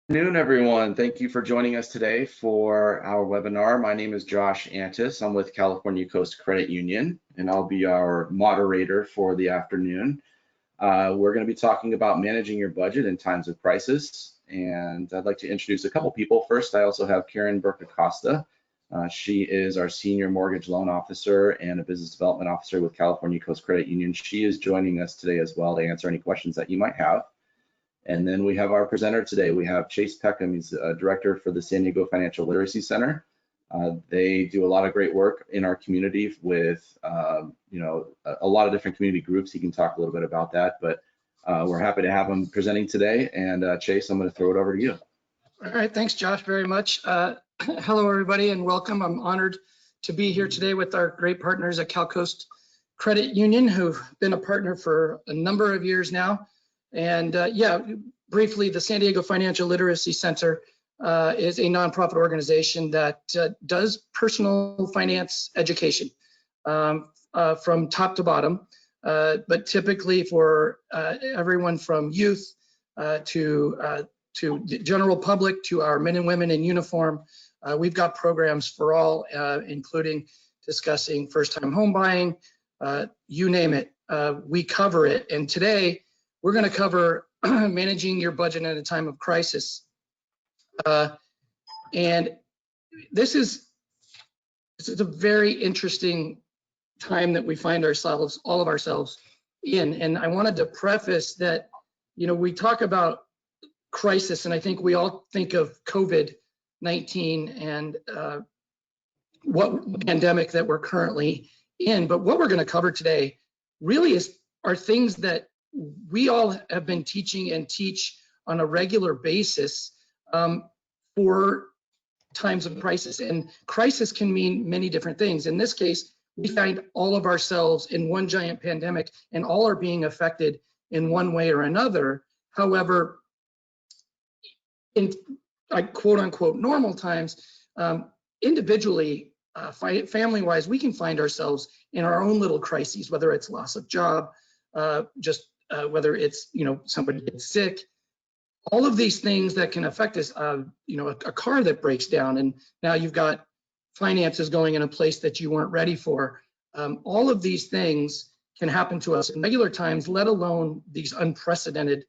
Good afternoon, everyone. Thank you for joining us today for our webinar. My name is Josh Antis. I'm with California Coast Credit Union, and I'll be our moderator for the afternoon. We're going to be talking about managing your budget in times of crisis, and I'd like to introduce a couple people. First, I also have Karen Burke-Acosta. She is our Senior Mortgage Loan Officer and a Business Development Officer with California Coast Credit Union. She is joining us today as well to answer any questions that you might have. And then we have our presenter today. We have Chase Peckham. He's a director for the San Diego Financial Literacy Center. They do a lot of great work in our community with, a lot of different community groups. He can talk a little bit about that, but we're happy to have him presenting today. And Chase, I'm going to throw it over to you. All right, thanks, Josh, very much. Hello, everybody, and welcome. I'm honored to be here today with our great partners at Cal Coast Credit Union, who've been a partner for a number of years now. And briefly, the San Diego Financial Literacy Center is a nonprofit organization that does personal finance education from top to bottom, but typically for everyone from youth to the general public to our men and women in uniform. We've got programs for all, including discussing first-time home buying, you name it, we cover it. And today, we're going to cover managing your budget at a time of crisis. And this is a very interesting time that we find ourselves, all of ourselves in. And I wanted to preface that, we talk about crisis, and I think we all think of COVID-19 and what pandemic that we're currently in. But what we're going to cover today really are things that we all have been teaching and teach on a regular basis for times of crisis. And crisis can mean many different things. In this case, we find all of ourselves in one giant pandemic, and all are being affected in one way or another. However, in quote unquote normal times, individually, family-wise, we can find ourselves in our own little crises, whether it's loss of job, whether it's, somebody gets sick, all of these things that can affect us, a car that breaks down, and now you've got finances going in a place that you weren't ready for. All of these things can happen to us in regular times, let alone these unprecedented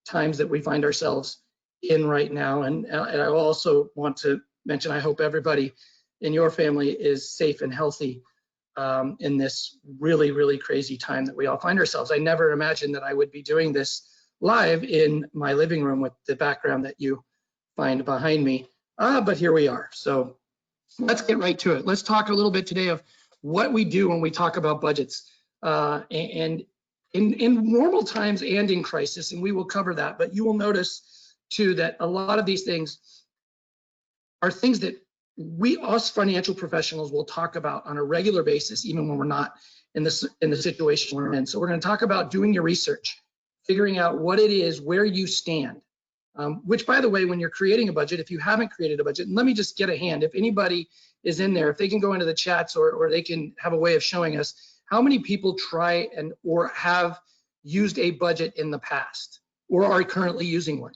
times that we find ourselves in right now. And I also want to mention, I hope everybody in your family is safe and healthy in this really, really crazy time that we all find ourselves. I never imagined that I would be doing this live in my living room with the background that you find behind me, but here we are. So let's get right to it. Let's talk a little bit today of what we do when we talk about budgets, and in normal times and in crisis, and we will cover that. But you will notice too that a lot of these things are things that us financial professionals will talk about on a regular basis, even when we're not in the situation we're in. So we're going to talk about doing your research, figuring out what it is, where you stand, which, by the way, when you're creating a budget, if you haven't created a budget, and let me just get a hand, if anybody is in there, if they can go into the chats or they can have a way of showing us how many people try or have used a budget in the past or are currently using one.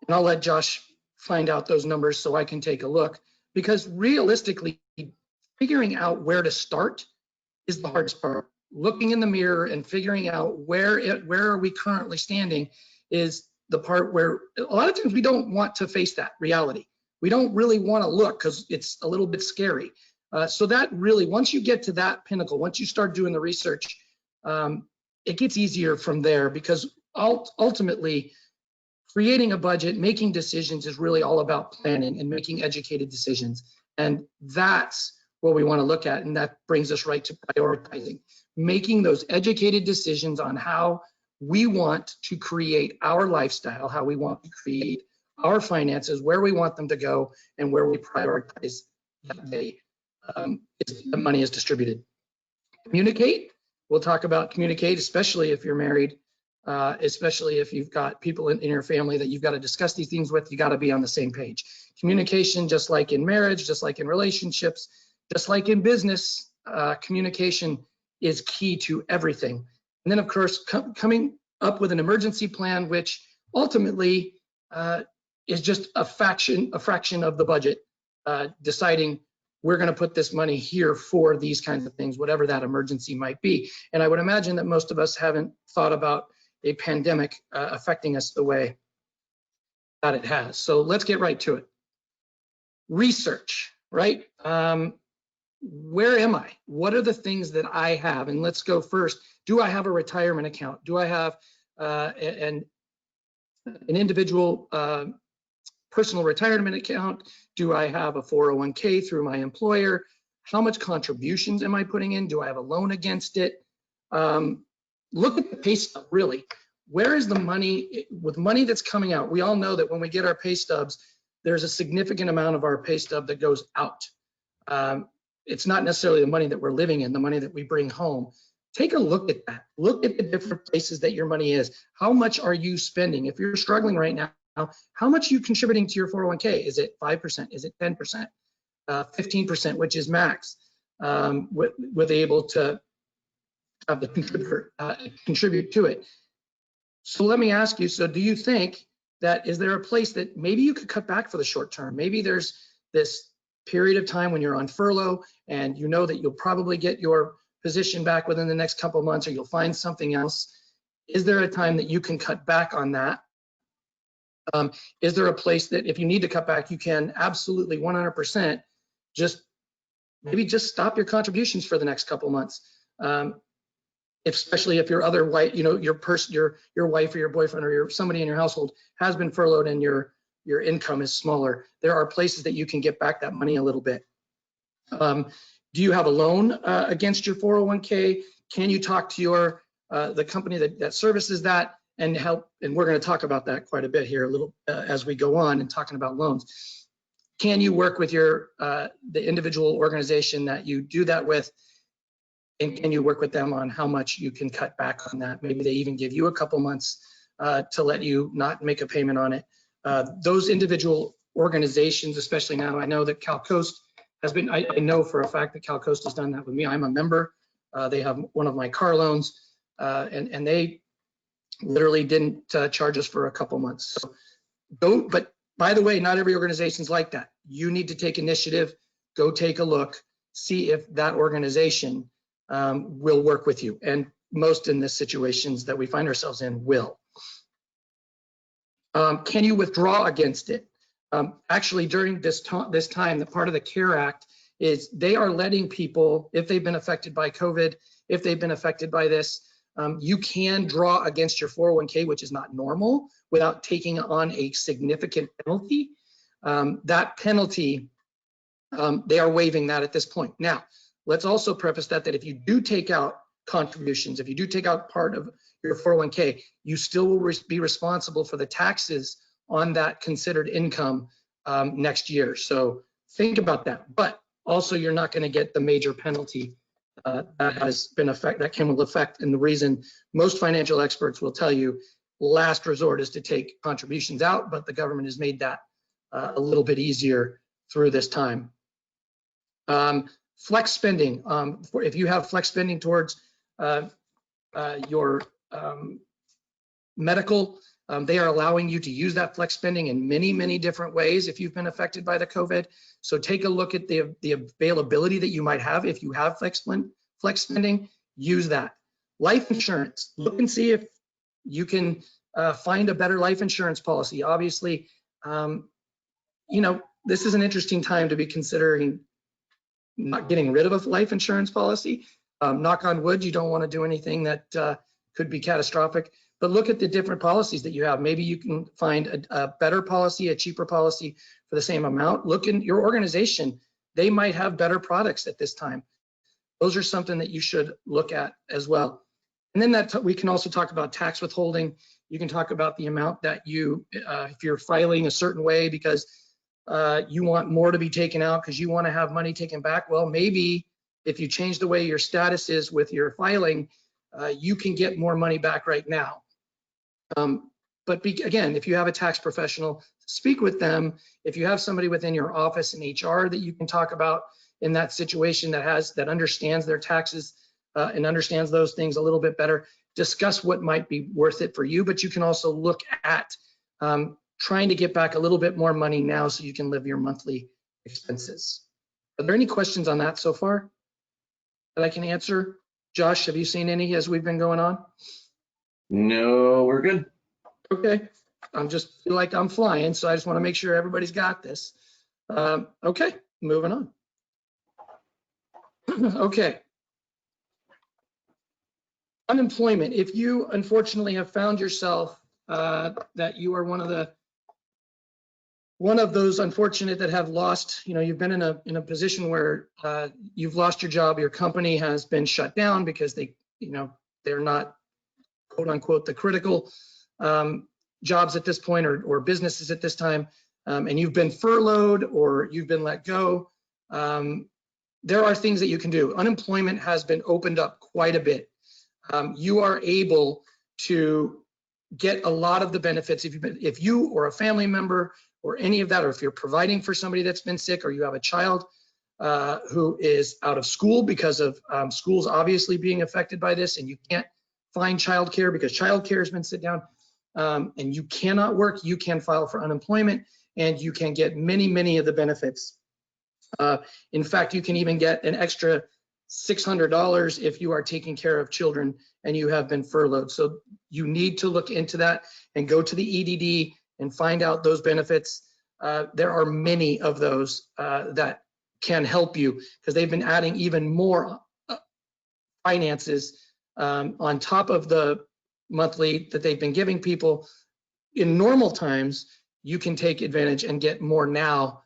And I'll let Josh find out those numbers so I can take a look, because realistically, figuring out where to start is the hardest part. Looking in the mirror and figuring out where are we currently standing is the part where a lot of times we don't want to face that reality. We don't really want to look because it's a little bit scary. So that really, once you get to that pinnacle, once you start doing the research, it gets easier from there, because ultimately, creating a budget, making decisions is really all about planning and making educated decisions. And that's what we want to look at. And that brings us right to prioritizing, making those educated decisions on how we want to create our lifestyle, how we want to create our finances, where we want them to go, and where we prioritize that the money is distributed. Communicate. We'll talk about communicate, especially if you're married. Especially if you've got people in your family that you've got to discuss these things with, you got to be on the same page. Communication, just like in marriage, just like in relationships, just like in business, communication is key to everything. And then, of course, coming up with an emergency plan, which ultimately is just a fraction of the budget, deciding we're going to put this money here for these kinds of things, whatever that emergency might be. And I would imagine that most of us haven't thought about a pandemic affecting us the way that it has. So let's get right to it. Research, right? Where am I? What are the things that I have? And let's go first. Do I have a retirement account? Do I have an individual personal retirement account? Do I have a 401k through my employer? How much contributions am I putting in? Do I have a loan against it? Look at the pay stub, really. Where is the money, with money that's coming out? We all know that when we get our pay stubs, there's a significant amount of our pay stub that goes out. It's not necessarily the money that we're living in, the money that we bring home. Take a look at that. Look at the different places that your money is. How much are you spending? If you're struggling right now, how much are you contributing to your 401k? Is it 5%? Is it 10%? 15%, which is max, with able to have the contributor contribute to it. So let me ask you, so do you think that, is there a place that maybe you could cut back for the short term? Maybe there's this period of time when you're on furlough and you know that you'll probably get your position back within the next couple of months, or you'll find something else. Is there a time that you can cut back on that? Is there a place that if you need to cut back, you can absolutely 100% maybe just stop your contributions for the next couple of months? Especially if your other wife, your wife or your boyfriend or somebody in your household has been furloughed and your income is smaller. There are places that you can get back that money a little bit. Do you have a loan against your 401k? Can you talk to the company that services that and help? And we're going to talk about that quite a bit here a little as we go on and talking about loans. Can you work with the individual organization that you do that with? And can you work with them on how much you can cut back on that? Maybe they even give you a couple months to let you not make a payment on it. Those individual organizations, especially now, I know that CalCoast has been, I know for a fact that CalCoast has done that with me. I'm a member. They have one of my car loans, and they literally didn't charge us for a couple months. So but by the way, not every organization's like that. You need to take initiative, go take a look, see if that organization will work with you. And most in the situations that we find ourselves in will. Can you withdraw against it? Actually, during this time, the part of the CARE Act is they are letting people, if they've been affected by COVID, if they've been affected by this, you can draw against your 401k, which is not normal, without taking on a significant penalty. That penalty, they are waiving that at this point. Now, let's also preface that if you do take out contributions, if you do take out part of your 401k, you still will be responsible for the taxes on that considered income next year. So think about that. But also, you're not going to get the major penalty that can affect. And the reason most financial experts will tell you last resort is to take contributions out, but the government has made that a little bit easier through this time. Flex spending, if you have flex spending towards your medical, they are allowing you to use that flex spending in many, many different ways if you've been affected by the COVID. So take a look at the availability that you might have. If you have flex spending, use that. Life insurance, look and see if you can find a better life insurance policy. Obviously, this is an interesting time to be considering not getting rid of a life insurance policy. Knock on wood, you don't want to do anything that could be catastrophic, but look at the different policies that you have. Maybe you can find a better policy, a cheaper policy for the same amount. Look in your organization. They might have better products at this time. Those are something that you should look at as well. And then we can also talk about tax withholding. You can talk about the amount that if you're filing a certain way because you want more to be taken out because you want to have money taken back. Well, maybe if you change the way your status is with your filing, you can get more money back right now. But again, if you have a tax professional, speak with them. If you have somebody within your office in HR that you can talk about in that situation that understands their taxes, and understands those things a little bit better, discuss what might be worth it for you, but you can also look at trying to get back a little bit more money now so you can live your monthly expenses. Are there any questions on that so far that I can answer? Josh, have you seen any as we've been going on? No, we're good. Okay, I'm just feel like I'm flying, so I just want to make sure everybody's got this. Okay, moving on. Okay. Unemployment. If you unfortunately have found yourself that you are one of those unfortunate that have lost, you've been in a position where you've lost your job, your company has been shut down because they're not quote unquote the critical jobs at this point or businesses at this time, and you've been furloughed or you've been let go. There are things that you can do. Unemployment has been opened up quite a bit. You are able to get a lot of the benefits if you or a family member or any of that, or if you're providing for somebody that's been sick, or you have a child who is out of school because of schools obviously being affected by this, and you can't find childcare because childcare has been sit down, and you cannot work, you can file for unemployment and you can get many of the benefits. In fact, you can even get an extra $600 if you are taking care of children and you have been furloughed. So you need to look into that and go to the EDD and find out those benefits. There are many of those that can help you because they've been adding even more finances on top of the monthly that they've been giving people. In normal times, you can take advantage and get more now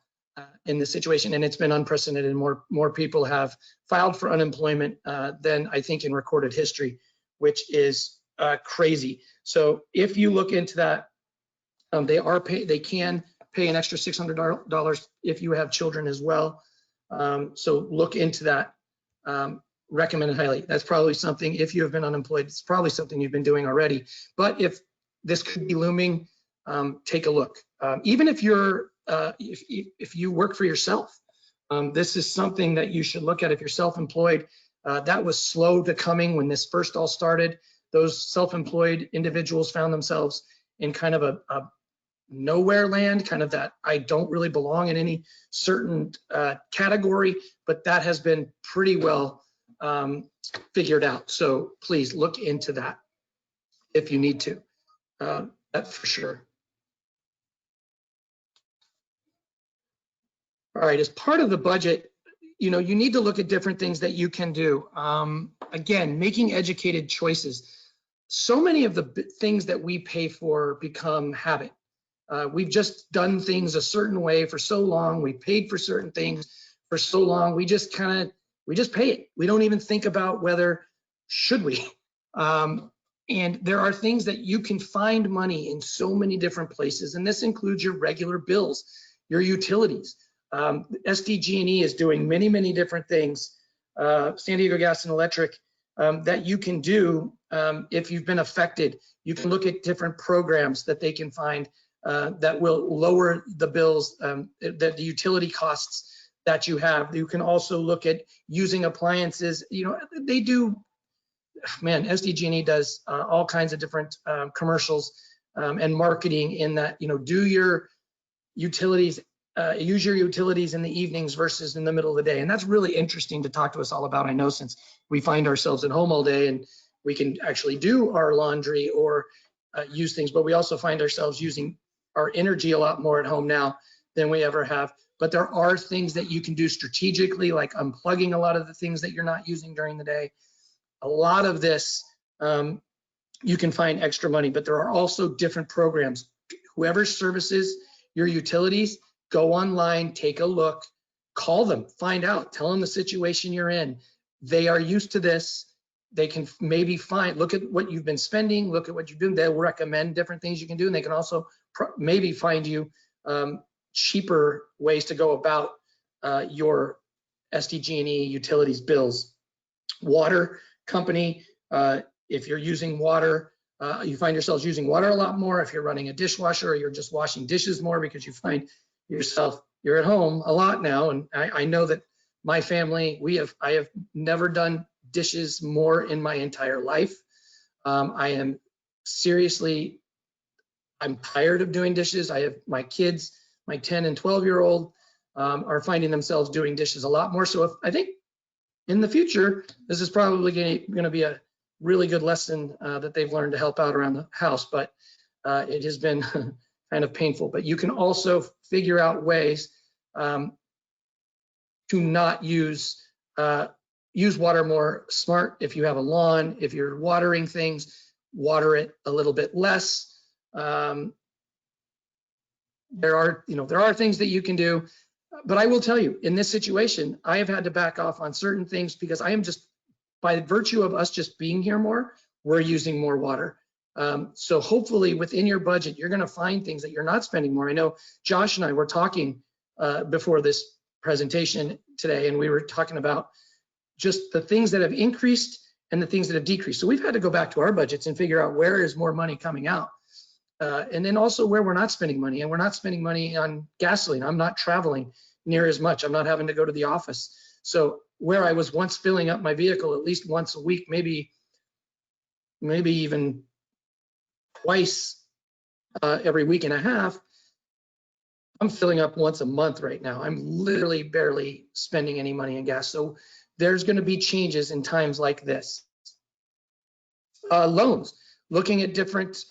in the situation, and it's been unprecedented. More people have filed for unemployment than I think in recorded history, which is crazy. So if you look into that, they can pay an extra $600 if you have children as well. So look into that. Recommend it highly. That's probably something, if you have been unemployed, it's probably something you've been doing already. But if this could be looming, take a look. Even if you're if you work for yourself, this is something that you should look at. If you're self-employed, that was slow to coming when this first all started. Those self-employed individuals found themselves in kind of a nowhere land, kind of that I don't really belong in any certain category, but that has been pretty well figured out. So please look into that if you need to, that for sure. All right, as part of the budget, you need to look at different things that you can do. Again, making educated choices. So many of the things that we pay for become habit. We've just done things a certain way for so long. We paid for certain things for so long. We just pay it. We don't even think about whether should we. And there are things that you can find money in so many different places, and this includes your regular bills, your utilities. SDG&E is doing many different things, San Diego Gas and Electric, that you can do if you've been affected. You can look at different programs that they can find that will lower the bills, the utility costs that you have. You can also look at using appliances. They do, man, SDG&E does all kinds of different commercials and marketing in that, do your utilities, use your utilities in the evenings versus in the middle of the day. And that's really interesting to talk to us all about. I know, since we find ourselves at home all day and we can actually do our laundry or use things, but we also find ourselves using our energy a lot more at home now than we ever have. But there are things that you can do strategically, like unplugging a lot of the things that you're not using during the day. A lot of this, you can find extra money, but there are also different programs. Whoever services your utilities, go online, take a look, call them, find out, tell them the situation you're in. They are used to this. They can maybe look at what you've been spending, look at what you're doing. They'll recommend different things you can do, and they can also maybe find you cheaper ways to go about your SDG&E utilities bills. Water company, if you're using water, you find yourselves using water a lot more. If you're running a dishwasher, or you're just washing dishes more because you find yourself, you're at home a lot now. And I know that my family, I have never done dishes more in my entire life. I am seriously, I'm tired of doing dishes. I have my kids, my 10 and 12-year-old are finding themselves doing dishes a lot more. So I think in the future, this is probably going to be a really good lesson that they've learned to help out around the house, but it has been kind of painful. But you can also figure out ways to not use water more smart. If you have a lawn, if you're watering things, water it a little bit less. There are things that you can do, but I will tell you, in this situation, I have had to back off on certain things because I am just, by virtue of us just being here more, we're using more water. So hopefully within your budget, you're going to find things that you're not spending more. I know Josh and I were talking before this presentation today, and we were talking about just the things that have increased and the things that have decreased. So we've had to go back to our budgets and figure out where is more money coming out. And then also where we're not spending money, and we're not spending money on gasoline. I'm not traveling near as much. I'm not having to go to the office. So where I was once filling up my vehicle at least once a week, maybe even twice every week and a half, I'm filling up once a month right now. I'm literally barely spending any money in gas. So there's going to be changes in times like this. Loans, looking at different,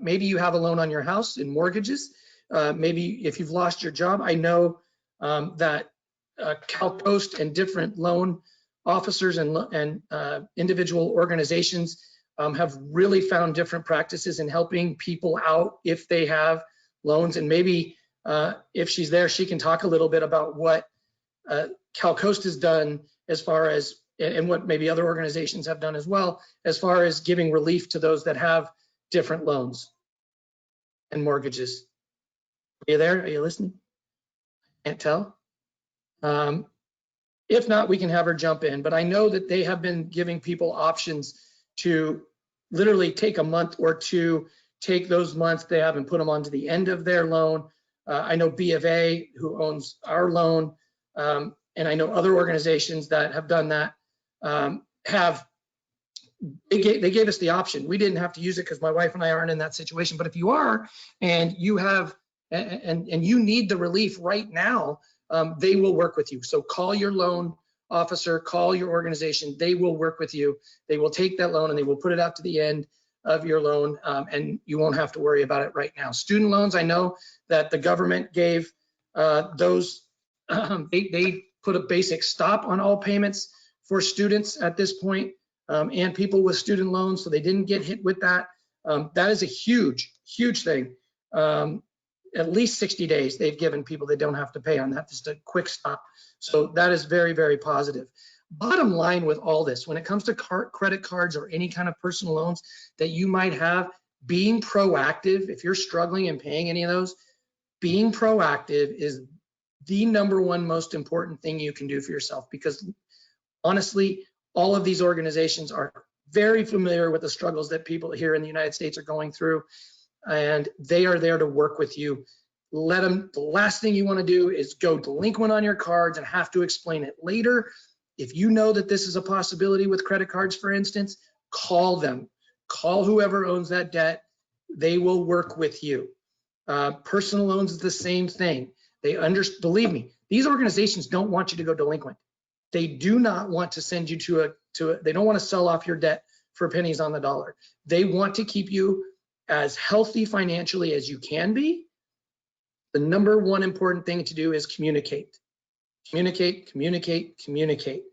maybe you have a loan on your house in mortgages. Maybe if you've lost your job, I know that CalCoast and different loan officers and individual organizations have really found different practices in helping people out if they have loans. And maybe if she's there, she can talk a little bit about what CalCoast has done as far as, and what maybe other organizations have done as well, as far as giving relief to those that have different loans and mortgages. Are you there? Are you listening? Can't tell. If not, we can have her jump in, but I know that they have been giving people options to literally take a month or two, take those months they have and put them onto the end of their loan. I know B of A, who owns our loan, and I know other organizations that have done that, they gave us the option. We didn't have to use it because my wife and I aren't in that situation. But if you are, and you have, and you need the relief right now, they will work with you. So call your loan officer, call your organization. They will work with you. They will take that loan and they will put it out to the end of your loan, and you won't have to worry about it right now. Student loans, I know that the government gave those, they put a basic stop on all payments for students at this point, and people with student loans, so they didn't get hit with that. That is a huge, huge thing. At least 60 days they've given people that don't have to pay on that, just a quick stop. So that is very, very positive. Bottom line with all this, when it comes to credit cards or any kind of personal loans that you might have, being proactive, if you're struggling and paying any of those, being proactive is the number one most important thing you can do for yourself, because honestly, all of these organizations are very familiar with the struggles that people here in the United States are going through, and they are there to work with you. Let them, the last thing you want to do is go delinquent on your cards and have to explain it later. If you know that this is a possibility with credit cards, for instance, call them. Call whoever owns that debt. They will work with you. Personal loans is the same thing. Believe me, these organizations don't want you to go delinquent. They do not want to send you they don't want to sell off your debt for pennies on the dollar. They want to keep you as healthy financially as you can be. The number one important thing to do is communicate. Communicate, communicate, communicate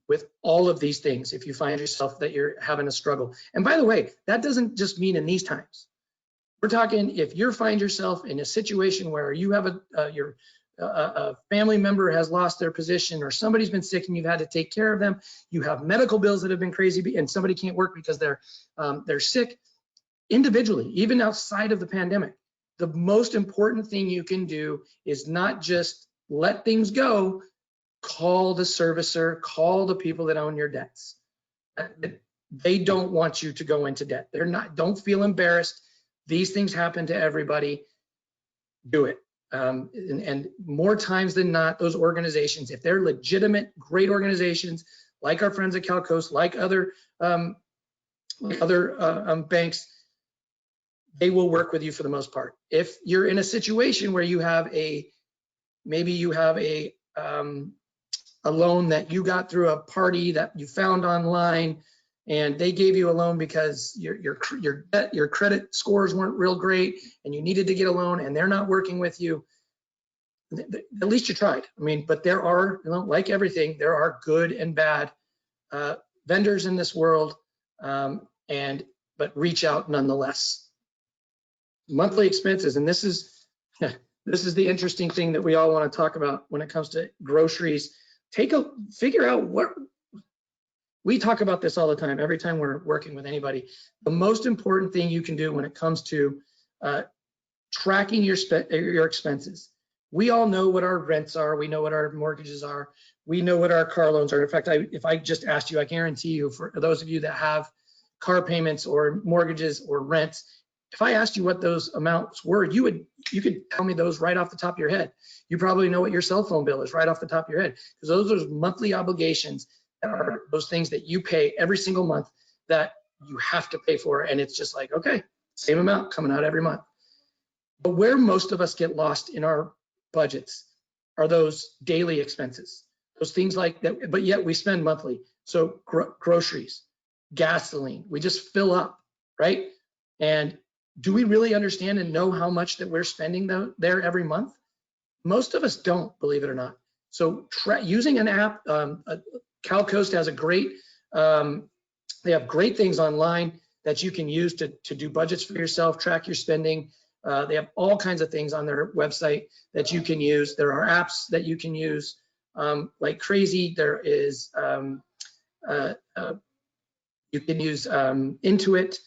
with all of these things if you find yourself that you're having a struggle. And by the way, that doesn't just mean in these times. We're talking if you find yourself in a situation where you have a family member has lost their position, or somebody's been sick and you've had to take care of them, you have medical bills that have been crazy and somebody can't work because they're sick. Individually, even outside of the pandemic, the most important thing you can do is not just let things go. Call the servicer, call the people that own your debts. They don't want you to go into debt. Don't feel embarrassed. These things happen to everybody. Do it. And more times than not, those organizations, if they're legitimate, great organizations like our friends at CalCoast, like other banks, they will work with you for the most part. If you're in a situation where you have maybe you have a loan that you got through a party that you found online, and they gave you a loan because your credit scores weren't real great and you needed to get a loan and they're not working with you, at least you tried. I mean, but there are, like everything, there are good and bad vendors in this world, but reach out nonetheless. Monthly expenses, and this is the interesting thing that we all want to talk about when it comes to groceries. Figure out what we talk about this all the time, every time we're working with anybody. The most important thing you can do when it comes to tracking your expenses. We all know what our rents are. We know what our mortgages are. We know what our car loans are. In fact, if I just asked you, I guarantee you, for those of you that have car payments or mortgages or rents, if I asked you what those amounts were, you could tell me those right off the top of your head. You probably know what your cell phone bill is right off the top of your head, because those are monthly obligations that are those things that you pay every single month that you have to pay for. And it's just like, okay, same amount coming out every month. But where most of us get lost in our budgets are those daily expenses, those things like that, but yet we spend monthly. So groceries, gasoline, we just fill up, right? And do we really understand and know how much that we're spending there every month? Most of us don't, believe it or not. So using an app, CalCoast has they have great things online that you can use to do budgets for yourself, track your spending. They have all kinds of things on their website that you can use. There are apps that you can use like crazy. There is, you can use Intuit.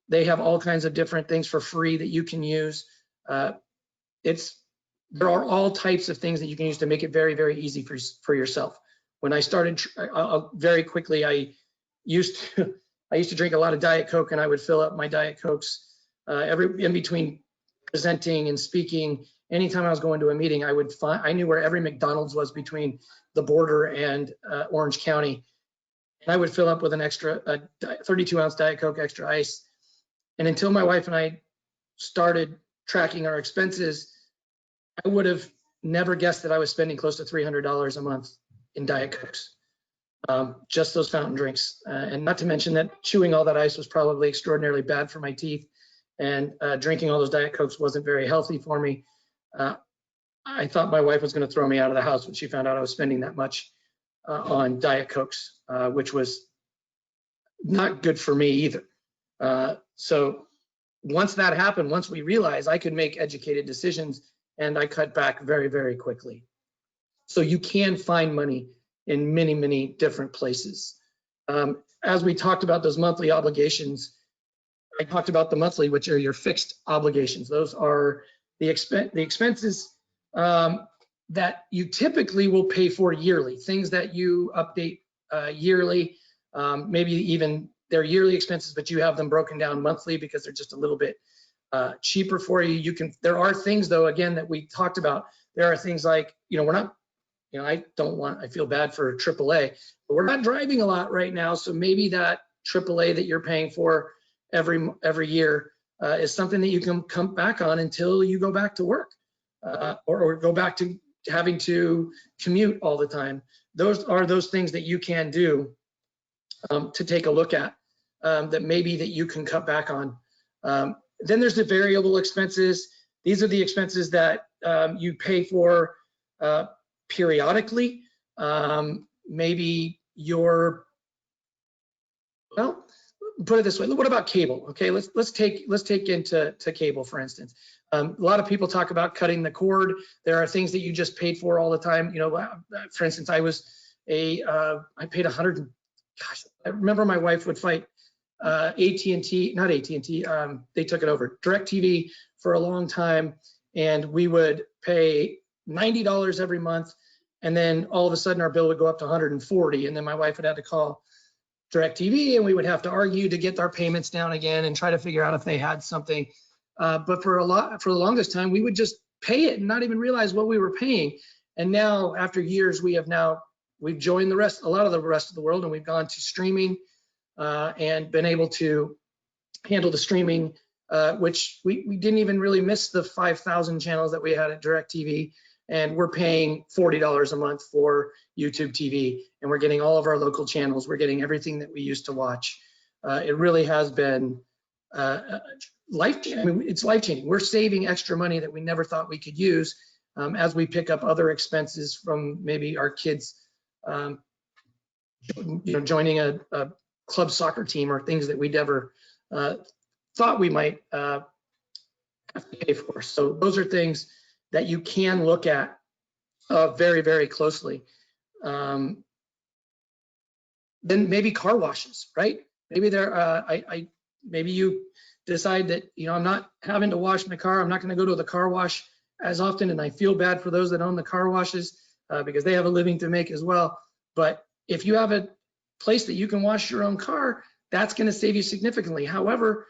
They have all kinds of different things for free that you can use. There are all types of things that you can use to make it very, very easy for yourself. When I started, very quickly, I used to drink a lot of Diet Coke, and I would fill up my Diet Cokes in between presenting and speaking. Anytime I was going to a meeting, I knew where every McDonald's was between the border and Orange County. And I would fill up with an extra 32-ounce Diet Coke, extra ice. And until my wife and I started tracking our expenses, I would have never guessed that I was spending close to $300 a month in Diet Cokes, just those fountain drinks. And not to mention that chewing all that ice was probably extraordinarily bad for my teeth, and drinking all those Diet Cokes wasn't very healthy for me. I thought my wife was going to throw me out of the house when she found out I was spending that much on Diet Cokes, which was not good for me either. So once that happened, once we realized I could make educated decisions, and I cut back very, very quickly. So you can find money in many, many different places. As we talked about those monthly obligations, I talked about the monthly, which are your fixed obligations. Those are the expenses that you typically will pay for yearly, things that you update yearly, maybe even they're yearly expenses, but you have them broken down monthly because they're just a little bit cheaper for you. There are things, though, again, that we talked about. There are things like, we're not, I feel bad for AAA, but we're not driving a lot right now. So maybe that AAA that you're paying for every year is something that you can come back on until you go back to work or go back to having to commute all the time. Those are those things that you can do to take a look at that maybe that you can cut back on. Then there's the variable expenses. These are the expenses that you pay for periodically. Maybe put it this way. What about cable? Okay, let's take into cable, for instance. A lot of people talk about cutting the cord. There are things that you just paid for all the time. For instance, I paid $100. Gosh, I remember my wife would fight AT&T, not AT&T, they took it over, DirecTV for a long time, and we would pay $90 every month, and then all of a sudden our bill would go up to $140, and then my wife would have to call DirecTV, and we would have to argue to get our payments down again and try to figure out if they had something. But for the longest time, we would just pay it and not even realize what we were paying. And now, after years, we have now we've joined a lot of the rest of the world, and we've gone to streaming and been able to handle the streaming, which we didn't even really miss the 5,000 channels that we had at DirecTV. And we're paying $40 a month for YouTube TV, and we're getting all of our local channels. We're getting everything that we used to watch. It really has been life-changing. I mean, it's life-changing. We're saving extra money that we never thought we could use as we pick up other expenses from maybe our kids, joining a club soccer team or things that we never thought we might have to pay for. So those are things that you can look at very, very closely. Then maybe car washes, right? Maybe maybe you decide that, I'm not having to wash my car. I'm not going to go to the car wash as often, and I feel bad for those that own the car washes because they have a living to make as well. But if you have a place that you can wash your own car, that's going to save you significantly. However,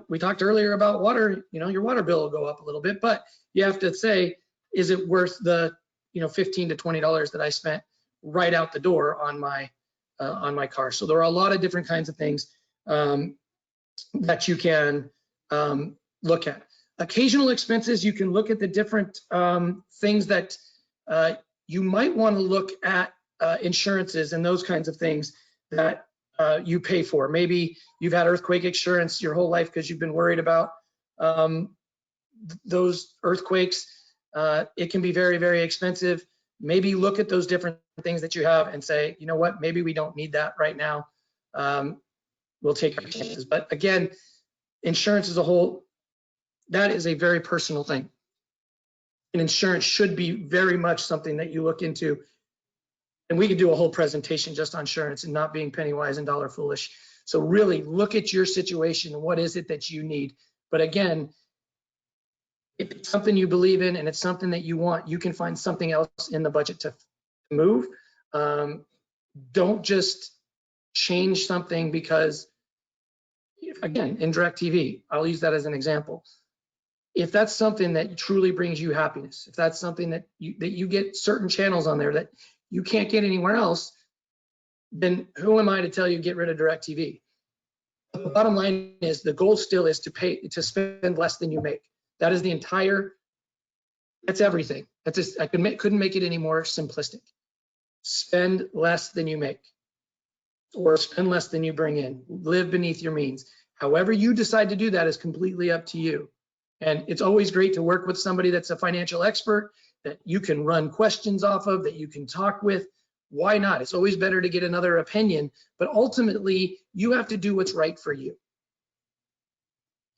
we talked earlier about water. Your water bill will go up a little bit, but you have to say, is it worth the $15 to $20 that I spent right out the door on my car? So there are a lot of different kinds of things that you can look at. Occasional expenses, you can look at the different things that you might want to look at, insurances and those kinds of things that you pay for. Maybe you've had earthquake insurance your whole life because you've been worried about those earthquakes. It can be very, very expensive. Maybe look at those different things that you have and say, you know what, maybe we don't need that right now. We'll take our chances. But again, insurance as a whole, that is a very personal thing. And insurance should be very much something that you look into. And we could do a whole presentation just on insurance and not being penny wise and dollar foolish. So really look at your situation and what is it that you need. But again, if it's something you believe in and it's something that you want, you can find something else in the budget to move. Don't just change something because, again, in DirecTV, I'll use that as an example. If that's something that truly brings you happiness, if that's something that you get certain channels on there that you can't get anywhere else, then who am I to tell you get rid of DirecTV? The bottom line is the goal still is to spend less than you make. That is that's everything. That's just, couldn't make it any more simplistic. Spend less than you make, or spend less than you bring in. Live beneath your means. However you decide to do that is completely up to you. And it's always great to work with somebody that's a financial expert that you can run questions off of, that you can talk with. Why not? It's always better to get another opinion, but ultimately you have to do what's right for you.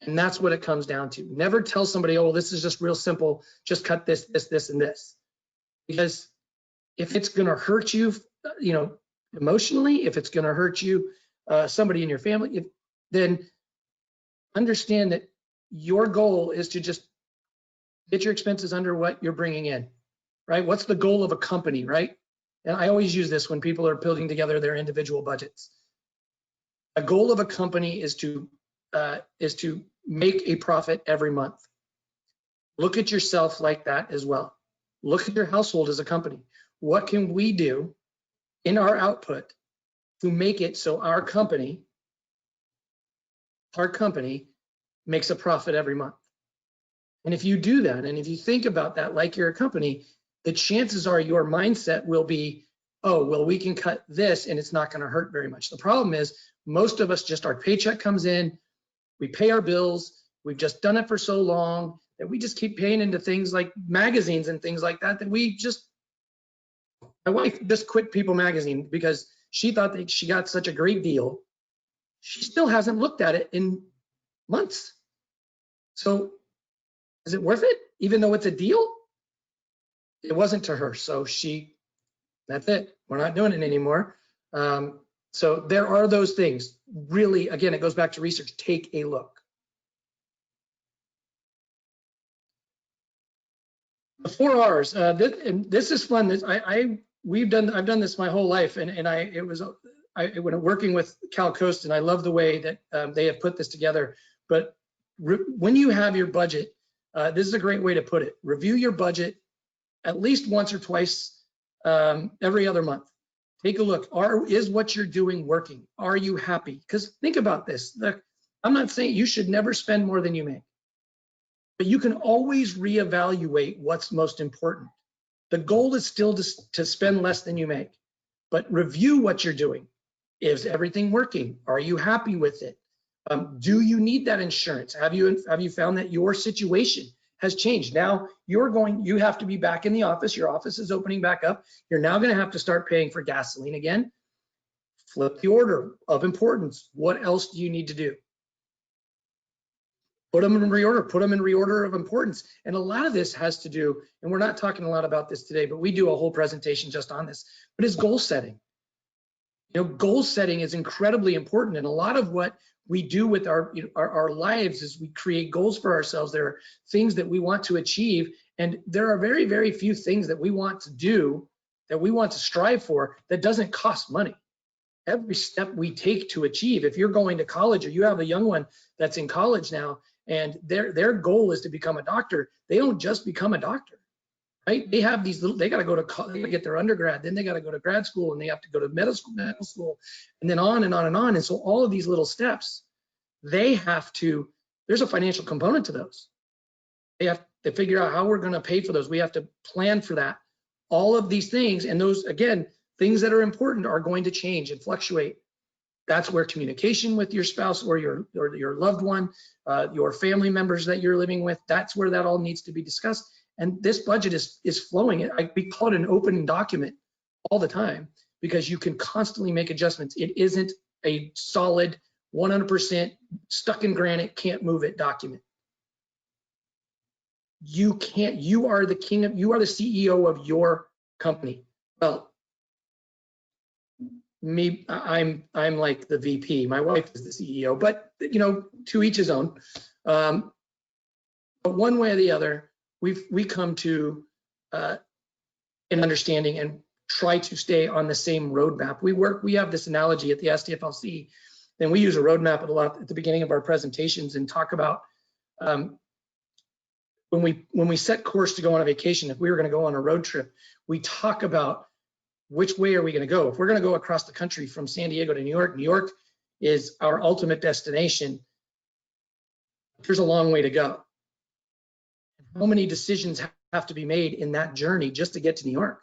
And that's what it comes down to. Never tell somebody, oh, well, this is just real simple. Just cut this, this, this, and this. Because if it's going to hurt you, emotionally, if it's going to hurt you, somebody in your family, then understand that your goal is to just get your expenses under what you're bringing in, right? What's the goal of a company, right? And I always use this when people are putting together their individual budgets. A goal of a company is to make a profit every month. Look at yourself like that as well. Look at your household as a company. What can we do in our output to make it so our company makes a profit every month? And if you do that, and if you think about that like you're a company, the chances are your mindset will be, oh, well, we can cut this and it's not going to hurt very much. The problem is most of us our paycheck comes in, we pay our bills, we've just done it for so long that we just keep paying into things like magazines and things like that my wife just quit People magazine because she thought that she got such a great deal. She still hasn't looked at it in months. So is it worth it? Even though it's a deal? It wasn't to her. So that's it. We're not doing it anymore. So there are those things. Really, again, it goes back to research. Take a look. The 4 R's. This is fun. I've done this my whole life, and when working with Cal Coast, and I love the way that they have put this together. But when you have your budget, this is a great way to put it. Review your budget at least once or twice every other month. Take a look. Is what you're doing working? Are you happy? Because think about this. I'm not saying you should never spend more than you make, but you can always reevaluate what's most important. The goal is still to spend less than you make, but review what you're doing. Is everything working? Are you happy with it? Do you need that insurance? Have you found that your situation has changed? Now you have to be back in the office. Your office is opening back up. You're now going to have to start paying for gasoline again. Flip the order of importance. What else do you need to do? Put them in reorder. Put them in reorder of importance. And a lot of this has to do, and we're not talking a lot about this today, but we do a whole presentation just on this, but it's goal setting. Goal setting is incredibly important. And a lot of what we do with our lives is we create goals for ourselves. There are things that we want to achieve. And there are very, very few things that we want to do, that we want to strive for, that doesn't cost money. Every step we take to achieve, if you're going to college or you have a young one that's in college now, and their goal is to become a doctor, they don't just become a doctor. Right? They have these little, they got to go to college, they got to get their undergrad, then they got to go to grad school, and they have to go to medical school, and then on and on and on. And so all of these little steps, there's a financial component to those. They have to figure out how we're going to pay for those. We have to plan for that. All of these things, and those, again, things that are important are going to change and fluctuate. That's where communication with your spouse or your loved one, your family members that you're living with, that's where that all needs to be discussed. And this budget is flowing. We call it an open document all the time because you can constantly make adjustments. It isn't a solid 100% stuck in granite, can't move it document. You are the CEO of your company. Well, me, I'm like the VP. My wife is the CEO, but to each his own. But one way or the other, we come to an understanding and try to stay on the same roadmap. We have this analogy at the STFLC, and we use a roadmap a lot at the beginning of our presentations and talk about when we set course to go on a vacation. If we were going to go on a road trip, we talk about which way are we going to go. If we're going to go across the country from San Diego to New York is our ultimate destination. There's a long way to go. How many decisions have to be made in that journey just to get to New York?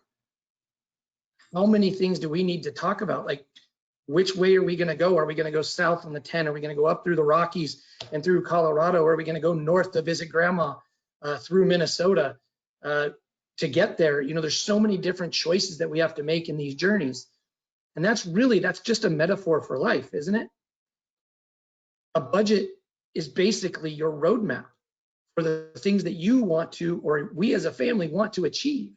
How many things do we need to talk about? Like, which way are we going to go? Are we going to go south on the 10? Are we going to go up through the Rockies and through Colorado? Or are we going to go north to visit grandma through Minnesota to get there? There's so many different choices that we have to make in these journeys. And that's just a metaphor for life, isn't it? A budget is basically your roadmap for the things that you want to, or we as a family want to achieve.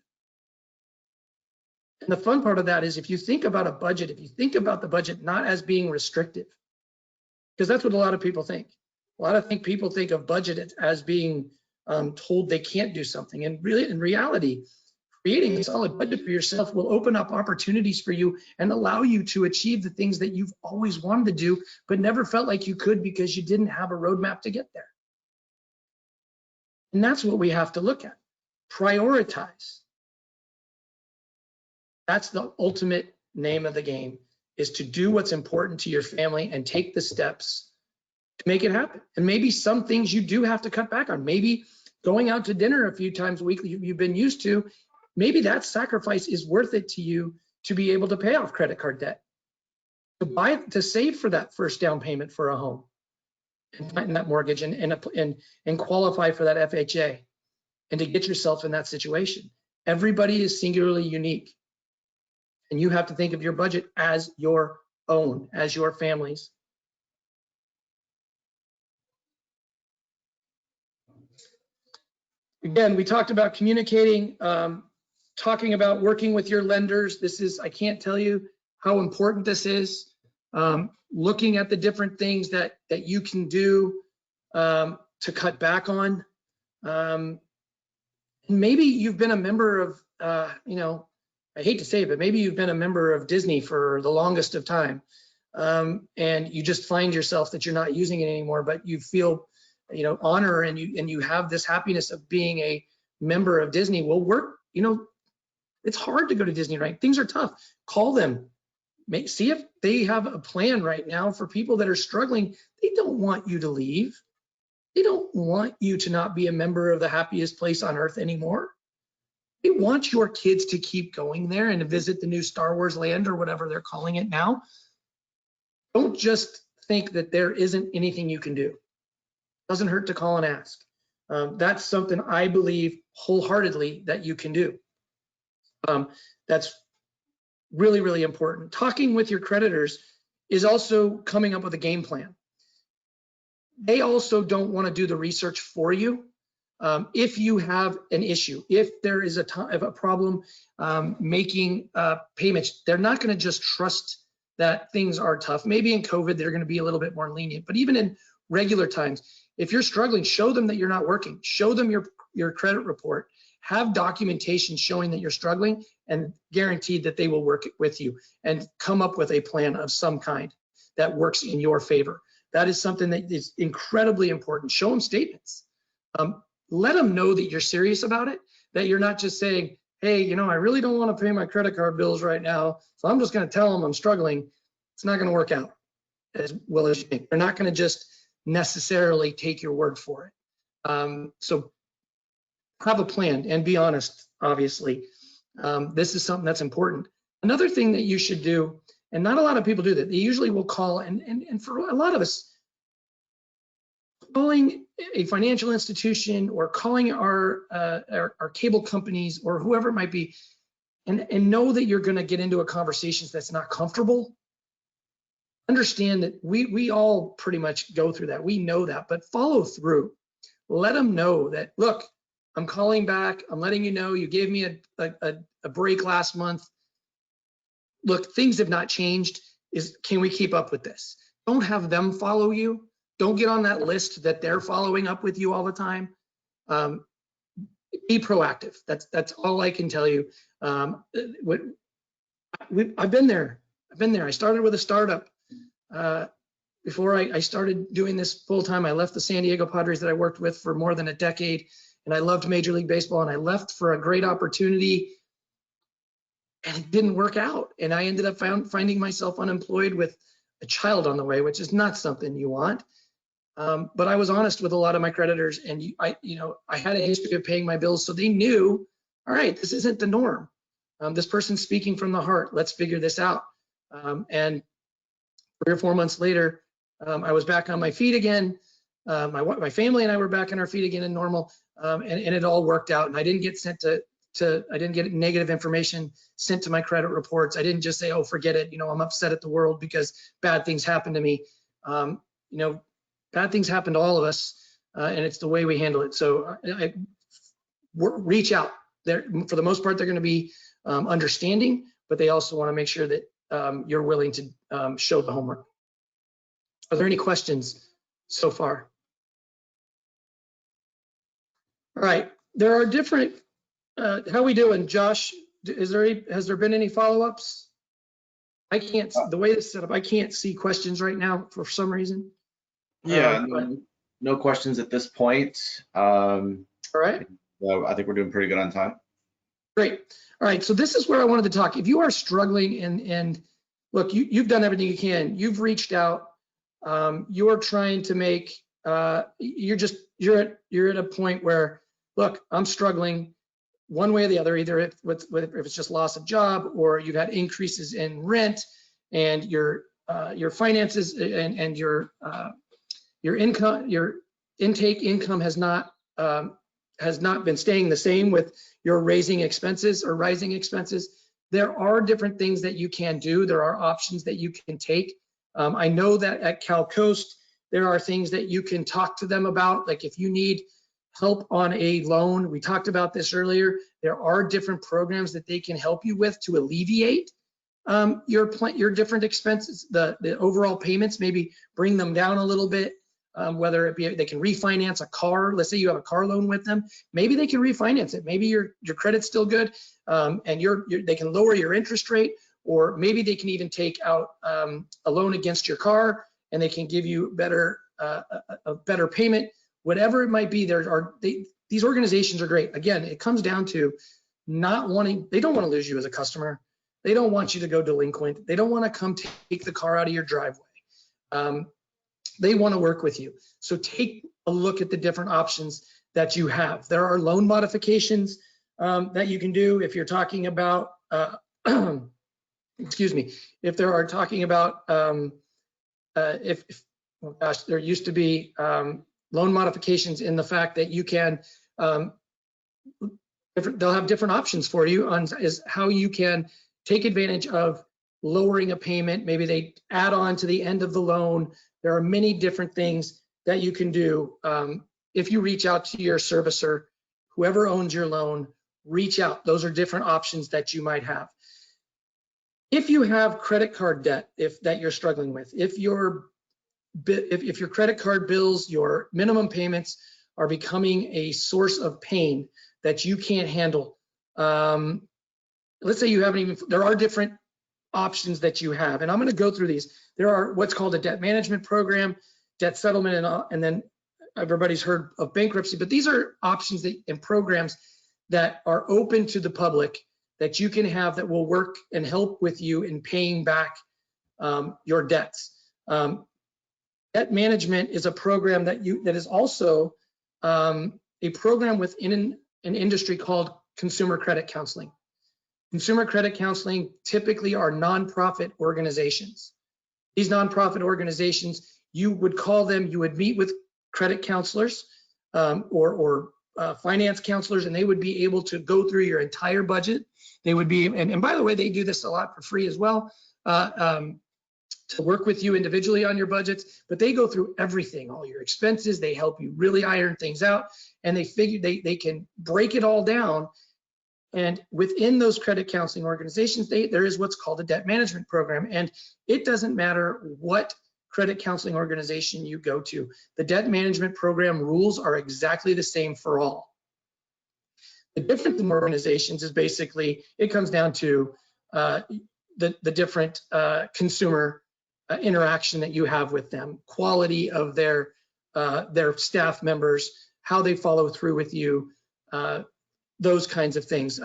And the fun part of that is if you think about a budget, if you think about the budget not as being restrictive, because that's what a lot of people think. A lot of people think of budget as being told they can't do something. And really, in reality, creating a solid budget for yourself will open up opportunities for you and allow you to achieve the things that you've always wanted to do, but never felt like you could because you didn't have a roadmap to get there. And that's what we have to look at. Prioritize. That's the ultimate name of the game, is to do what's important to your family and take the steps to make it happen. And maybe some things you do have to cut back on. Maybe going out to dinner a few times a week you've been used to, maybe that sacrifice is worth it to you to be able to pay off credit card debt, to save for that first down payment for a home and tighten that mortgage and qualify for that FHA, and to get yourself in that situation. Everybody is singularly unique. And you have to think of your budget as your own, as your family's. Again, we talked about communicating, talking about working with your lenders. I can't tell you how important this is. Looking at the different things that you can do to cut back on. Maybe you've been a member of, I hate to say it, but maybe you've been a member of Disney for the longest of time, and you just find yourself that you're not using it anymore, but you feel, honor and you have this happiness of being a member of Disney. Well, it's hard to go to Disney, right? Things are tough. Call them, see if they have a plan right now for people that are struggling. They don't want you to leave. They don't want you to not be a member of the happiest place on earth anymore. They want your kids to keep going there and to visit the new Star Wars land or whatever they're calling it now. Don't just think that there isn't anything you can do. Doesn't hurt to call and ask. That's something I believe wholeheartedly that you can do. That's really, really important. Talking with your creditors is also coming up with a game plan. They also don't want to do the research for you. If you have an issue, if there is a problem making payments, they're not going to just trust that things are tough. Maybe in COVID, they're going to be a little bit more lenient, but even in regular times, if you're struggling, show them that you're not working. Show them your credit report. Have documentation showing that you're struggling, and guaranteed that they will work with you and come up with a plan of some kind that works in your favor. That is something that is incredibly important. Show them statements. Let them know that you're serious about it, that you're not just saying, hey, you know, I really don't want to pay my credit card bills right now, so I'm just going to tell them I'm struggling. It's not going to work out as well as you think. They're not going to just necessarily take your word for it. So have a plan and be honest, obviously. This is something that's important. Another thing that you should do, and not a lot of people do that, they usually will call, and for a lot of us, calling a financial institution or calling our cable companies or whoever it might be, and know that you're going to get into a conversation that's not comfortable. Understand that we all pretty much go through that. We know that, but follow through. Let them know that, look, I'm calling back. I'm letting you know you gave me a break last month. Look, things have not changed. Can we keep up with this? Don't have them follow you. Don't get on that list that they're following up with you all the time. Be proactive. That's all I can tell you. I've been there. I started with a startup. Before I started doing this full time, I left the San Diego Padres that I worked with for more than a decade, and I loved Major League Baseball, and I left for a great opportunity, and it didn't work out. And I ended up finding myself unemployed with a child on the way, which is not something you want. But I was honest with a lot of my creditors, and I had a history of paying my bills, so they knew, all right, this isn't the norm. This person's speaking from the heart. Let's figure this out. And 3 or 4 months later, I was back on my feet again. My family and I were back on our feet again in normal, and it all worked out. And I didn't get sent I didn't get negative information sent to my credit reports. I didn't just say, oh, forget it. I'm upset at the world because bad things happened to me. Bad things happen to all of us, and it's the way we handle it. So reach out. For the most part, they're going to be understanding, but they also want to make sure that you're willing to show the homework. Are there any questions so far? All right, there are different, how we doing, Josh? Has there been any follow-ups? I can't, the way this is set up, I can't see questions right now for some reason. Yeah, no questions at this point. All right. So I think we're doing pretty good on time. Great. All right, so this is where I wanted to talk. If you are struggling and look, you've done everything you can. You've reached out. You're trying to make. You're at a point where, look, I'm struggling one way or the other. Either if it's just loss of job, or you've had increases in rent, and your finances and your income, your intake income has not been staying the same with your raising expenses or rising expenses. There are different things that you can do. There are options that you can take. I know that at Cal Coast, there are things that you can talk to them about. Like if you need help on a loan, we talked about this earlier, there are different programs that they can help you with to alleviate your different expenses, the overall payments, maybe bring them down a little bit. Whether it be they can refinance a car. Let's say you have a car loan with them, maybe they can refinance it. Maybe your credit's still good, and they can lower your interest rate, or maybe they can even take out a loan against your car, and they can give you a better payment. Whatever it might be, these organizations are great. Again, it comes down to not wanting. They don't want to lose you as a customer. They don't want you to go delinquent. They don't want to come take the car out of your driveway. They want to work with you. So take a look at the different options that you have. There are loan modifications that you can do if you're talking about, excuse me, if there are talking about, oh gosh, there used to be loan modifications in the fact that you can, they'll have different options for you on is how you can take advantage of lowering a payment. Maybe they add on to the end of the loan. There are many different things that you can do. If you reach out to your servicer, whoever owns your loan, reach out. Those are different options that you might have. If you have credit card debt, that you're struggling with, if your credit card bills, your minimum payments are becoming a source of pain that you can't handle. Let's say you haven't even, there are different options that you have, and I'm going to go through these. There are what's called a debt management program, debt settlement, and then everybody's heard of bankruptcy, but these are options and programs that are open to the public that you can have that will work and help with you in paying back your debts. Debt management is a program that is also a program within an industry called consumer credit counseling. Consumer credit counseling typically are nonprofit organizations. These nonprofit organizations, you would call them, you would meet with credit counselors or finance counselors, and they would be able to go through your entire budget. They would be, and by the way, they do this a lot for free as well, to work with you individually on your budgets, but they go through everything, all your expenses. They help you really iron things out, and they figure they can break it all down. And within those credit counseling organizations, there is what's called a debt management program. And it doesn't matter what credit counseling organization you go to. The debt management program rules are exactly the same for all. The difference in organizations is basically, it comes down to the different consumer interaction that you have with them, quality of their staff members, how they follow through with you, those kinds of things.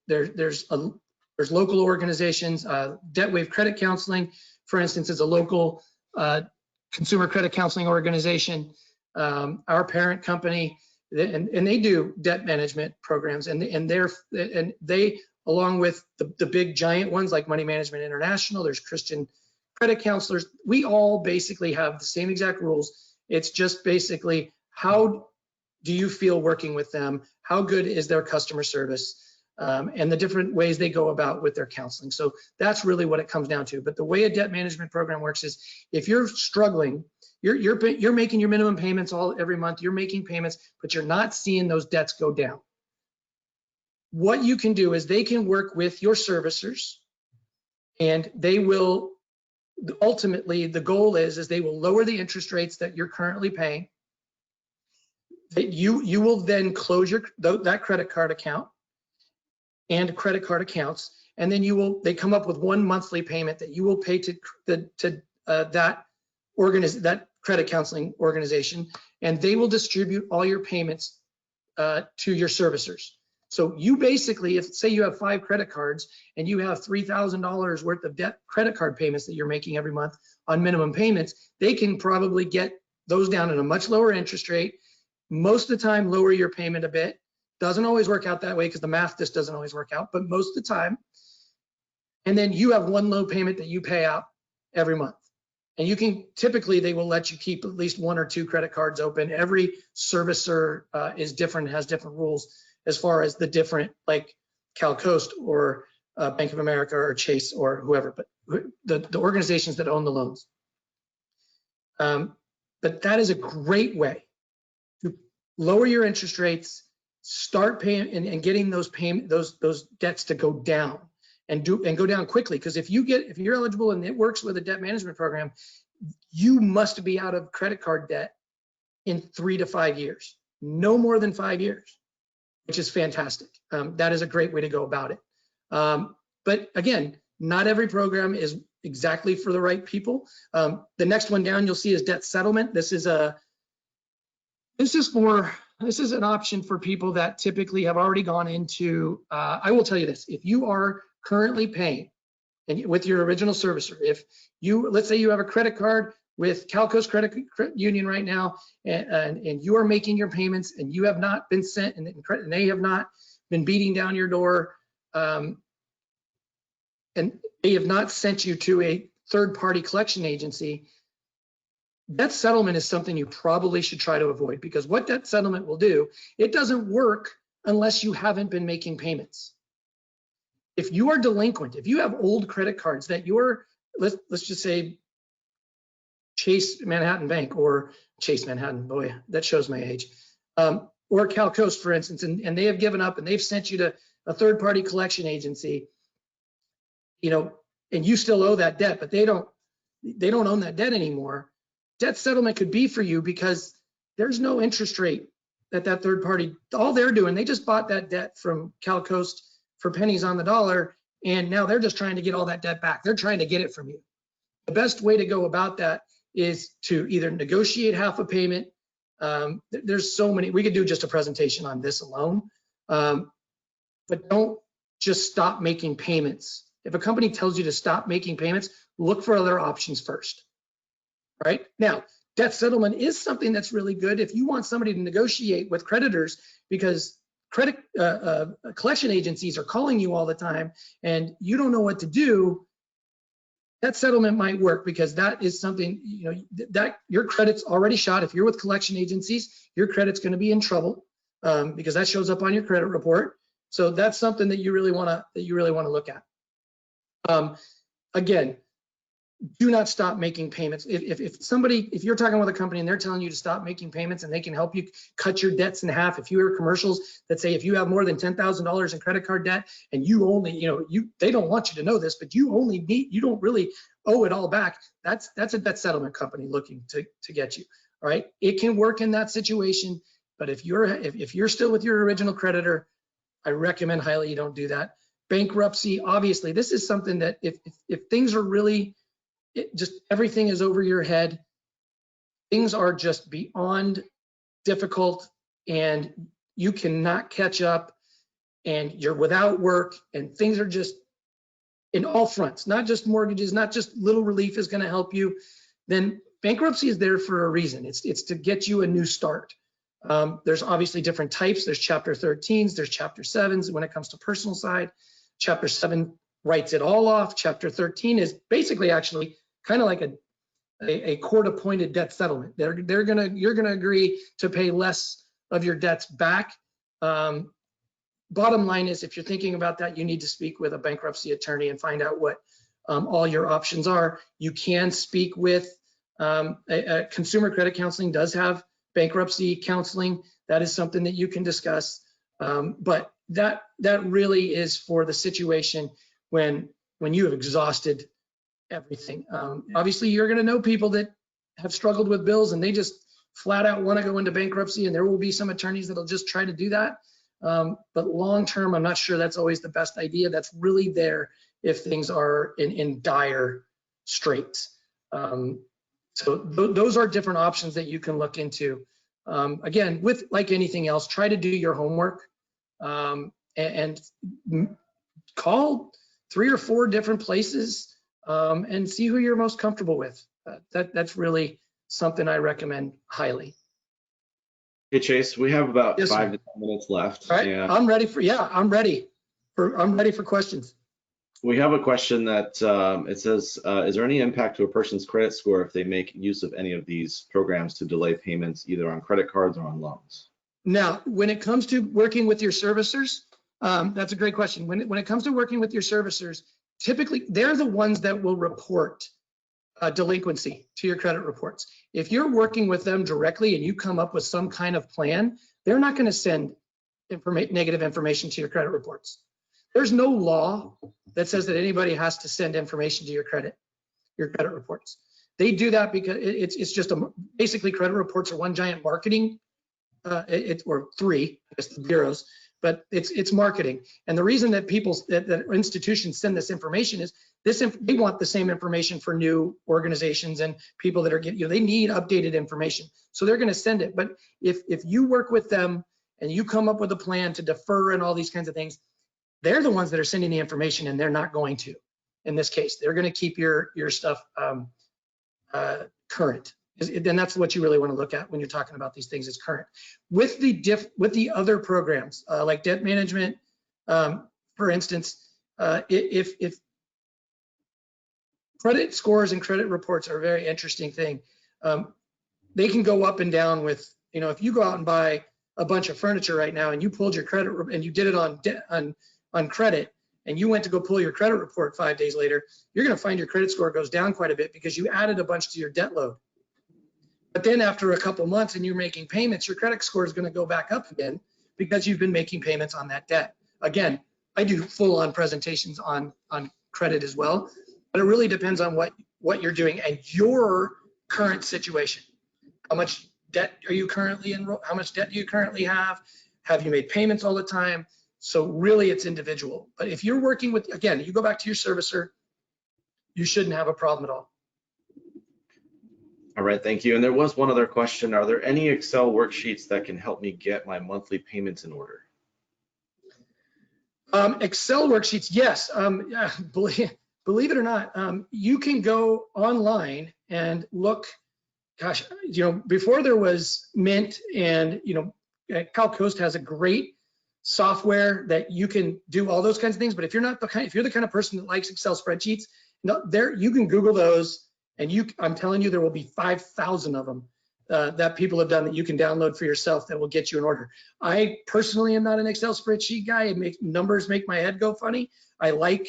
There's local organizations. Debt Wave Credit Counseling, for instance, is a local consumer credit counseling organization. Our parent company, and they do debt management programs, and they along with the big giant ones like Money Management International, there's Christian credit counselors. We all basically have the same exact rules. It's just basically, how do you feel working with them? How good is their customer service? And the different ways they go about with their counseling. So that's really what it comes down to. But the way a debt management program works is, if you're struggling, you're making your minimum payments every month, you're making payments, but you're not seeing those debts go down. What you can do is they can work with your servicers, and they will, ultimately, the goal is they will lower the interest rates that you're currently paying. You will then close that credit card account and credit card accounts, and then they come up with one monthly payment that you will pay to that credit counseling organization, and they will distribute all your payments to your servicers. So you basically, if say you have 5 credit cards and you have $3,000 worth of credit card payments that you're making every month on minimum payments, they can probably get those down at a much lower interest rate. Most of the time, lower your payment a bit. Doesn't always work out that way because the math just doesn't always work out, but most of the time. And then you have one low payment that you pay out every month. And you can, typically they will let you keep at least 1 or 2 credit cards open. Every servicer is different, has different rules as far as the different, like CalCoast or Bank of America or Chase or whoever, but the organizations that own the loans. But that is a great way to lower your interest rates, start paying and getting those debts to go down and go down quickly. Because if you're eligible and it works with a debt management program, you must be out of credit card debt in 3 to 5 years, no more than 5 years, which is fantastic. That is a great way to go about it. But again, not every program is exactly for the right people. The next one down you'll see is debt settlement. This is an option for people that typically have already gone into, I will tell you this, if you are currently paying and with your original servicer. If you, let's say you have a credit card with CalCoast Credit Union right now, and you are making your payments, and you have not been sent, and they have not been beating down your door, and they have not sent you to a third-party collection agency, debt settlement is something you probably should try to avoid, because what debt settlement will do, it doesn't work unless you haven't been making payments. If you are delinquent, if you have old credit cards that you're, let's just say Chase Manhattan Bank, or Chase Manhattan, boy, that shows my age, or CalCoast, for instance, and they have given up and they've sent you to a third-party collection agency, and you still owe that debt, but they don't own that debt anymore. Debt settlement could be for you, because there's no interest rate that third party, all they're doing, they just bought that debt from CalCoast for pennies on the dollar, and now they're just trying to get all that debt back. They're trying to get it from you. The best way to go about that is to either negotiate half a payment. There's so many, we could do just a presentation on this alone, but don't just stop making payments. If a company tells you to stop making payments, look for other options first. Right now, debt settlement is something that's really good if you want somebody to negotiate with creditors, because credit collection agencies are calling you all the time and you don't know what to do. That settlement might work, because that is something, that your credit's already shot. If you're with collection agencies, your credit's going to be in trouble, because that shows up on your credit report. So that's something that you really want to look at. Again, do not stop making payments. If you're talking with a company and they're telling you to stop making payments and they can help you cut your debts in half, if you hear commercials that say if you have more than $10,000 in credit card debt and you only, they don't want you to know this, but you don't really owe it all back, that's a debt settlement company looking to get you. All right, it can work in that situation, but if you're still with your original creditor, I recommend highly you don't do that. Bankruptcy, obviously, this is something that if things are really, just everything is over your head, things are just beyond difficult, and you cannot catch up, and you're without work, and things are just in all fronts, not just mortgages, not just little relief is going to help you, then bankruptcy is there for a reason. It's to get you a new start. There's obviously different types. There's Chapter 13s, there's Chapter 7s when it comes to personal side. Chapter 7 writes it all off. Chapter 13 is basically actually kind of like a court-appointed debt settlement. You're gonna agree to pay less of your debts back. Bottom line is, if you're thinking about that, you need to speak with a bankruptcy attorney and find out what all your options are. You can speak with a consumer credit counseling does have bankruptcy counseling. That is something that you can discuss. But that really is for the situation when you have exhausted everything. Obviously, you're going to know people that have struggled with bills and they just flat out want to go into bankruptcy, and there will be some attorneys that'll just try to do that. But long term, I'm not sure that's always the best idea. That's really there if things are in dire straits. So those are different options that you can look into. Again, with like anything else, try to do your homework and call 3 or 4 different places and see who you're most comfortable with. That's really something I recommend highly. Hey Chase, we have about Yes, 5 to 10 minutes left. All right, And I'm ready for questions. we have a question that it says, is there any impact to a person's credit score if they make use of any of these programs to delay payments either on credit cards or on loans? Now, when it comes to working with your servicers, that's a great question. When it comes to working with your servicers, typically they're the ones that will report delinquency to your credit reports. If you're working with them directly and you come up with some kind of plan, they're not going to send negative information to your credit reports. There's no law that says that anybody has to send information to your credit reports. They do that because it's just basically credit reports are one giant marketing, or 3, I guess, the bureaus, but it's marketing. And the reason that that institutions send this information is they want the same information for new organizations and people that are getting, they need updated information. So they're going to send it. But if you work with them and you come up with a plan to defer and all these kinds of things, they're the ones that are sending the information, and they're not going to. in this case. They're going to keep your stuff current. Then that's what you really want to look at when you're talking about these things, is current. With the other programs like debt management, for instance, if credit scores and credit reports are a very interesting thing. They can go up and down with, if you go out and buy a bunch of furniture right now and you pulled your credit and you did it on credit, and you went to go pull your credit report 5 days later, you're going to find your credit score goes down quite a bit because you added a bunch to your debt load. But then after a couple months and you're making payments, your credit score is going to go back up again because you've been making payments on that debt. Again, I do full-on presentations on credit as well, but it really depends on what you're doing and your current situation. How much debt are you currently in? How much debt do you currently have? Have you made payments all the time? So really it's individual. But if you're working with, again, you go back to your servicer, you shouldn't have a problem at all. All right, thank you. And there was one other question. Are there any Excel worksheets that can help me get my monthly payments in order? Excel worksheets, yes. Believe it or not, you can go online and look. Gosh, before there was Mint, and CalCoast has a great software that you can do all those kinds of things. But if you're the kind of person that likes Excel spreadsheets, you can Google those, and I'm telling you, there will be 5,000 of them that people have done that you can download for yourself that will get you in order. I personally am not an Excel spreadsheet guy. Numbers make my head go funny. I like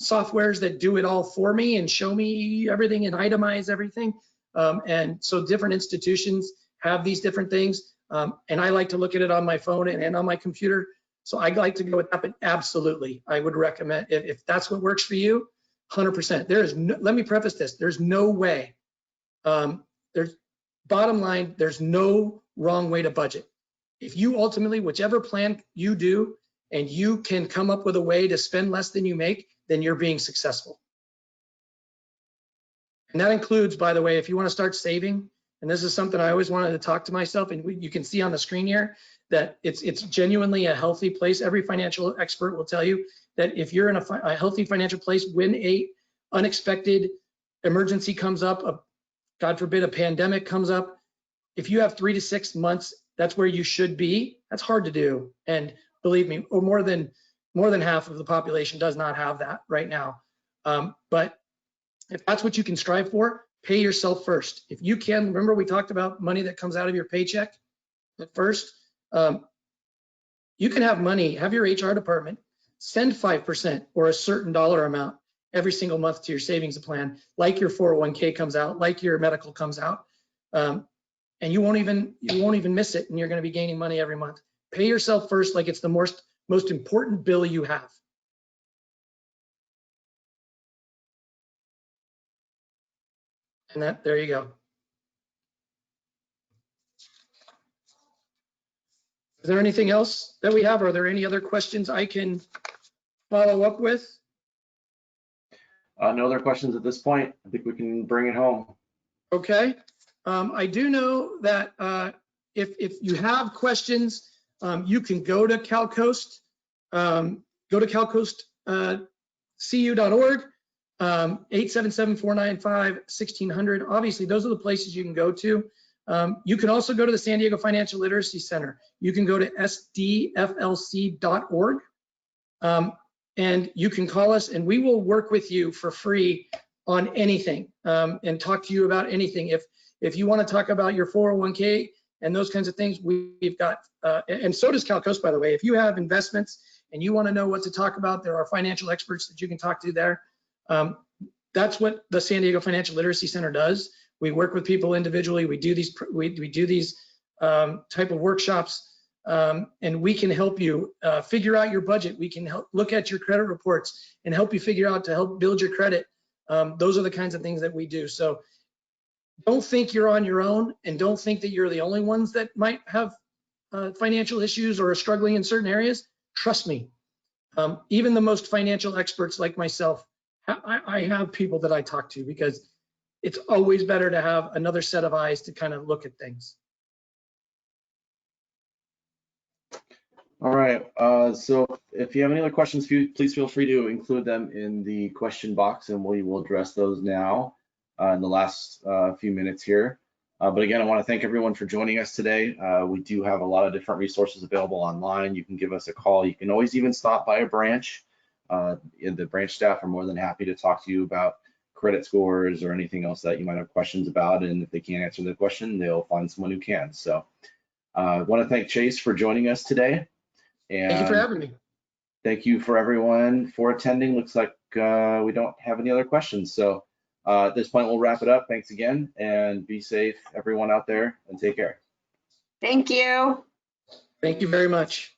softwares that do it all for me and show me everything and itemize everything. And so different institutions have these different things. And I like to look at it on my phone and on my computer. So I like to go with that, but absolutely, I would recommend, if that's what works for you, 100%. Let me preface this, there's no way, bottom line, there's no wrong way to budget. If you ultimately, whichever plan you do, and you can come up with a way to spend less than you make, then you're being successful. And that includes, by the way, if you want to start saving, and this is something I always wanted to talk to myself, and you can see on the screen here that it's genuinely a healthy place. Every financial expert will tell you that if you're in a healthy financial place, when a unexpected emergency comes up, God forbid a pandemic comes up, if you have 3 to 6 months, that's where you should be. That's hard to do, and believe me, or more than half of the population does not have that right now. But if that's what you can strive for, pay yourself first. If you can, remember we talked about money that comes out of your paycheck at first. You can have money, have your HR department send 5% or a certain dollar amount every single month to your savings plan, like your 401k comes out, like your medical comes out, and you won't even miss it, and you're going to be gaining money every month. Pay yourself first, like it's the most important bill you have. And there you go. Is there anything else that we have? Are there any other questions I can follow up with? No other questions at this point. I think we can bring it home. Okay. I do know that if you have questions, you can go to CalCoast, cu.org, 877-495-1600. Obviously, those are the places you can go to. You can also go to the San Diego Financial Literacy Center. You can go to sdflc.org, and you can call us, and we will work with you for free on anything, and talk to you about anything. If you want to talk about your 401k and those kinds of things, we've got, and so does CalCoast, by the way. If you have investments and you want to know what to talk about, there are financial experts that you can talk to there. That's what the San Diego Financial Literacy Center does. We work with people individually. We do these type of workshops, and we can help you figure out your budget. We can help look at your credit reports and help you figure out to help build your credit. Those are the kinds of things that we do. So don't think you're on your own, and don't think that you're the only ones that might have financial issues or are struggling in certain areas. Trust me, even the most financial experts like myself, I have people that I talk to, because it's always better to have another set of eyes to kind of look at things. All right, so if you have any other questions, please feel free to include them in the question box and we will address those now in the last few minutes here. But again, I want to thank everyone for joining us today. We do have a lot of different resources available online. You can give us a call. You can always even stop by a branch. The branch staff are more than happy to talk to you about credit scores or anything else that you might have questions about. And if they can't answer the question, they'll find someone who can. So I want to thank Chase for joining us today. Thank you for And having me. thank you for everyone for attending. Looks like we don't have any other questions. So at this point, we'll wrap it up. Thanks again and be safe, everyone out there, and take care. Thank you. Thank you very much.